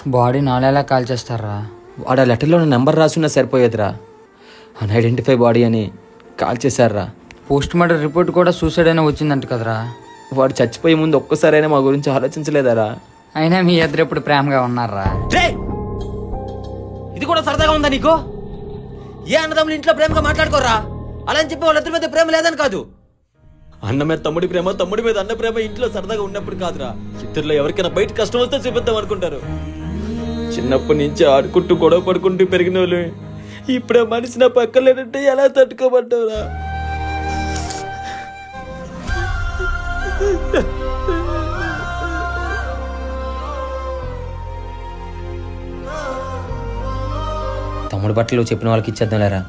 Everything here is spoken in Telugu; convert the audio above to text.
బాడీ నాలేలా కాల్ చేస్తారా? వాడు ఆ లెటర్లో నెంబర్ రాసున్నా సరిపోయేదిరా. అన్ఐడెంటిఫై బాడీ అని కాల్ చేశారా. పోస్ట్ మార్టం రిపోర్ట్ కూడా సూసైడ్ అయినా వచ్చిందంట కదరా. వాడు చచ్చిపోయే ముందు ఒక్కసారైనా మా గురించి ఆలోచించలేదారా? అయినా మీ ఇద్దరు ఎప్పుడు ప్రేమగా ఉన్నారా? ఇది కూడా సరదాగా ఉందా నీకు? ఏ అన్నదమ్ములు ఇంట్లో ప్రేమగా మాట్లాడుకోరా? అలా అని చెప్పి వాళ్ళిద్దరి మీద ప్రేమ లేదని కాదు. అన్న మీద తమ్ముడి ప్రేమ, తమ్ముడి మీద అన్న ప్రేమ ఇంట్లో సరదాగా ఉన్నప్పుడు కాదురా. ఇద్దరులో ఎవరికైనా బయట కష్టం వస్తే చూపిద్దాం అనుకుంటారు. చిన్నప్పటి నుంచి ఆడుకుంటూ గొడవ పడుకుంటూ పెరిగిన వాళ్ళు ఇప్పుడే మనిషి నా పక్కన లేదంటే ఎలా తట్టుకోబడ్డావురా? తమ్ముడు బట్టలు చెప్పిన వాళ్ళకి ఇచ్చేద్దాం లేరా.